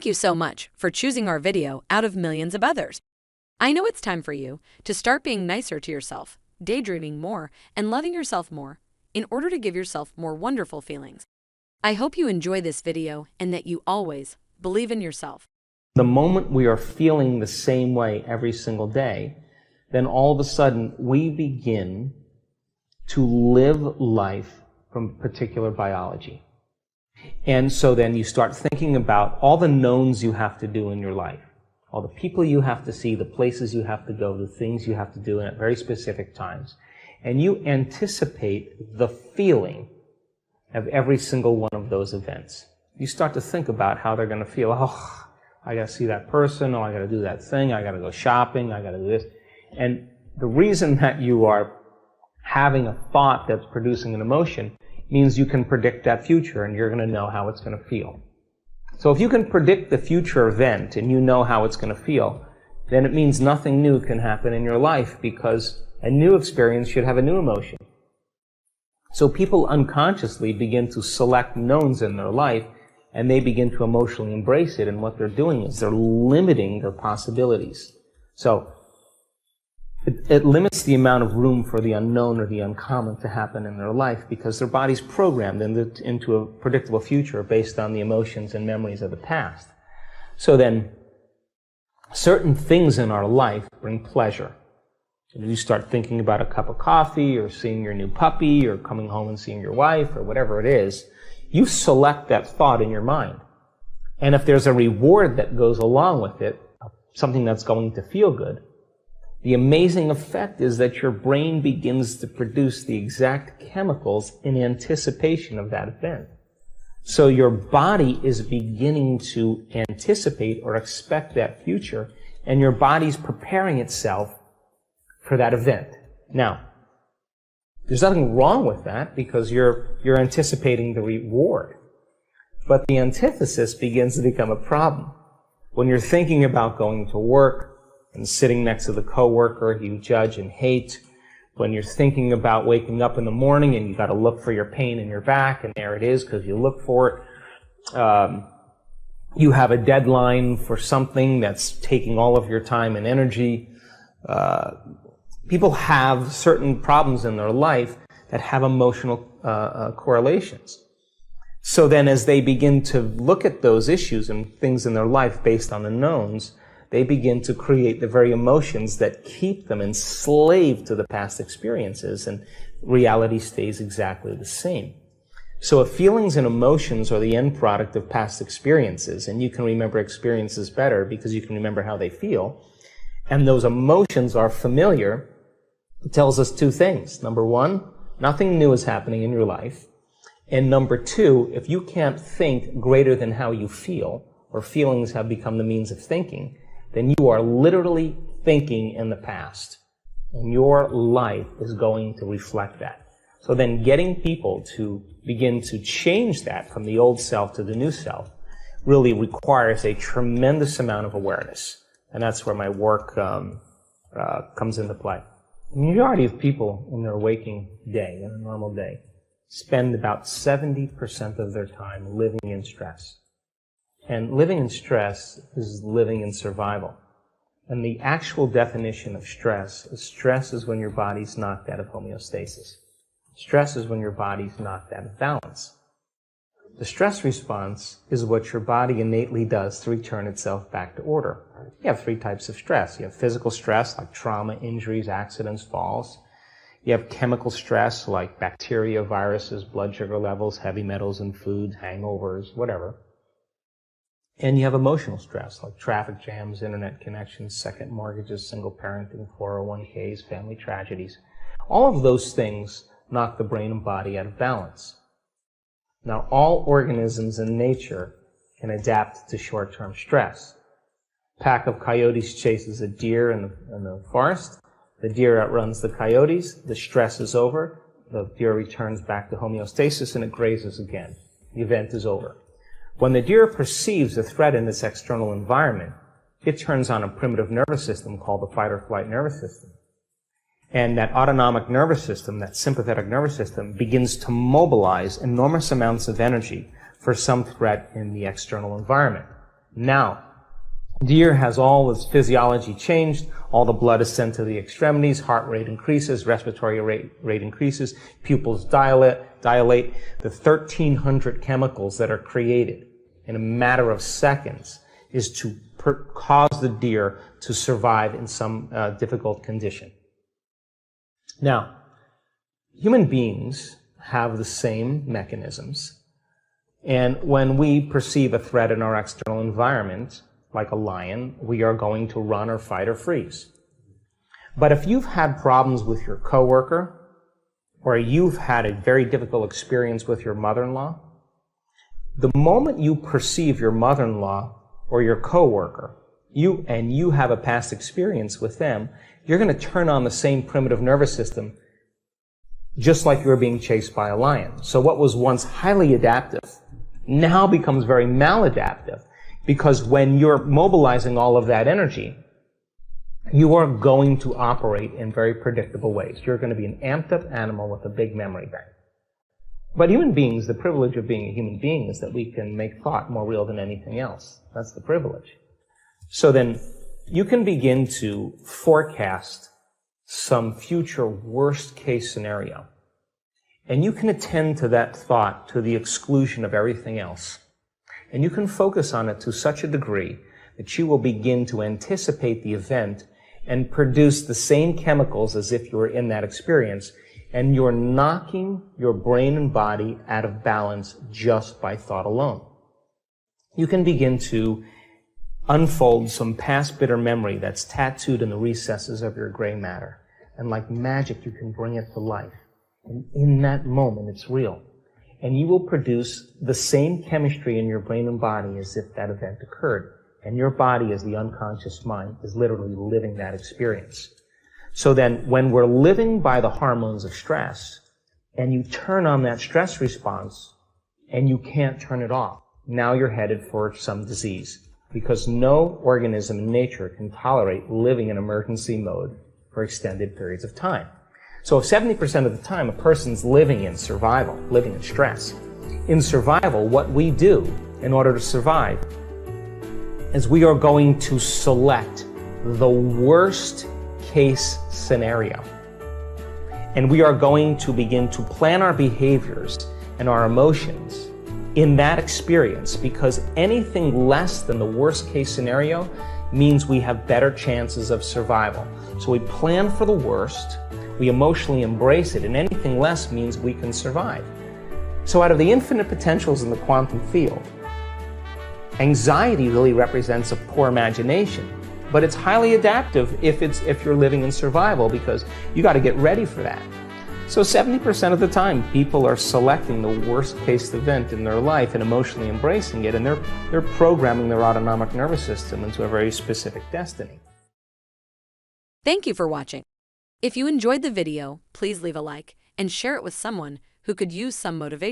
Thank you so much for choosing our video out of millions of others. I know it's time for you to start being nicer to yourself, daydreaming more, and loving yourself more in order to give yourself more wonderful feelings. I hope you enjoy this video and that you always believe in yourself. The moment we are feeling the same way every single day, then all of a sudden we begin to live life from particular biology. And so then you start thinking about all the knowns you have to do in your life, all the people you have to see, the places you have to go, the things you have to do at very specific times. And you anticipate the feeling of every single one of those events. You start to think about how they're going to feel. Oh, I got to see that person. Oh, I got to do that thing. I got to go shopping. I got to do this. And the reason that you are having a thought that's producing an emotion means you can predict that future and you're going to know how it's going to feel. So if you can predict the future event and you know how it's going to feel, then it means nothing new can happen in your life because a new experience should have a new emotion. So people unconsciously begin to select knowns in their life and they begin to emotionally embrace it, and what they're doing is they're limiting their possibilities. So it limits the amount of room for the unknown or the uncommon to happen in their life because their body's programmed into a predictable future based on the emotions and memories of the past. So then, certain things in our life bring pleasure. You start thinking about a cup of coffee or seeing your new puppy or coming home and seeing your wife or whatever it is. You select that thought in your mind. And if there's a reward that goes along with it, something that's going to feel good, the amazing effect is that your brain begins to produce the exact chemicals in anticipation of that event. So your body is beginning to anticipate or expect that future, and your body's preparing itself for that event. Now, there's nothing wrong with that because you're anticipating the reward. But the antithesis begins to become a problem. When you're thinking about going to work and sitting next to the coworker you judge and hate, when you're thinking about waking up in the morning and you got to look for your pain in your back, and there it is because you look for it. You have a deadline for something that's taking all of your time and energy. People have certain problems in their life that have emotional correlations. So then as they begin to look at those issues and things in their life based on the knowns, they begin to create the very emotions that keep them enslaved to the past experiences, and reality stays exactly the same. So if feelings and emotions are the end product of past experiences, and you can remember experiences better because you can remember how they feel, and those emotions are familiar, it tells us two things. Number one, nothing new is happening in your life. And number two, if you can't think greater than how you feel, or feelings have become the means of thinking, then you are literally thinking in the past. And your life is going to reflect that. So then getting people to begin to change that from the old self to the new self really requires a tremendous amount of awareness. And that's where my work comes into play. The majority of people in their waking day, in a normal day, spend about 70% of their time living in stress. And living in stress is living in survival. And the actual definition of stress is when your body's knocked out of homeostasis. Stress is when your body's knocked out of balance. The stress response is what your body innately does to return itself back to order. You have three types of stress. You have physical stress, like trauma, injuries, accidents, falls. You have chemical stress, like bacteria, viruses, blood sugar levels, heavy metals in food, hangovers, whatever. And you have emotional stress, like traffic jams, internet connections, second mortgages, single parenting, 401ks, family tragedies. All of those things knock the brain and body out of balance. Now, all organisms in nature can adapt to short-term stress. A pack of coyotes chases a deer in the forest. The deer outruns the coyotes. The stress is over. The deer returns back to homeostasis and it grazes again. The event is over. When the deer perceives a threat in its external environment, it turns on a primitive nervous system called the fight or flight nervous system. And that autonomic nervous system, that sympathetic nervous system, begins to mobilize enormous amounts of energy for some threat in the external environment. Now, deer has all its physiology changed. All the blood is sent to the extremities. Heart rate increases. Respiratory rate increases. Pupils dilate. The 1,300 chemicals that are created in a matter of seconds is to cause the deer to survive in some difficult condition. Now, human beings have the same mechanisms. And when we perceive a threat in our external environment, like a lion, we are going to run or fight or freeze. But if you've had problems with your coworker, or you've had a very difficult experience with your mother-in-law, the moment you perceive your mother-in-law or your coworker, you have a past experience with them, you're going to turn on the same primitive nervous system just like you were being chased by a lion. So what was once highly adaptive now becomes very maladaptive, because when you're mobilizing all of that energy, you are going to operate in very predictable ways. You're going to be an amped up animal with a big memory bank. But human beings, the privilege of being a human being is that we can make thought more real than anything else. That's the privilege. So then you can begin to forecast some future worst case scenario. And you can attend to that thought to the exclusion of everything else. And you can focus on it to such a degree that you will begin to anticipate the event and produce the same chemicals as if you were in that experience. And you're knocking your brain and body out of balance just by thought alone. You can begin to unfold some past bitter memory that's tattooed in the recesses of your gray matter. And like magic, you can bring it to life. And in that moment, it's real. And you will produce the same chemistry in your brain and body as if that event occurred. And your body, as the unconscious mind, is literally living that experience. So then, when we're living by the hormones of stress, and you turn on that stress response, and you can't turn it off, now you're headed for some disease. Because no organism in nature can tolerate living in emergency mode for extended periods of time. So if 70% of the time a person's living in survival, living in stress, in survival, what we do in order to survive is we are going to select the worst case scenario. And we are going to begin to plan our behaviors and our emotions in that experience, because anything less than the worst case scenario means we have better chances of survival. So we plan for the worst, we emotionally embrace it, and anything less means we can survive. So out of the infinite potentials in the quantum field, anxiety really represents a poor imagination, but it's highly adaptive if you're living in survival, because you got to get ready for that. So 70% of the time, people are selecting the worst case event in their life and emotionally embracing it, and they're programming their autonomic nervous system into a very specific destiny. Thank you for watching. If you enjoyed the video, please leave a like and share it with someone who could use some motivation.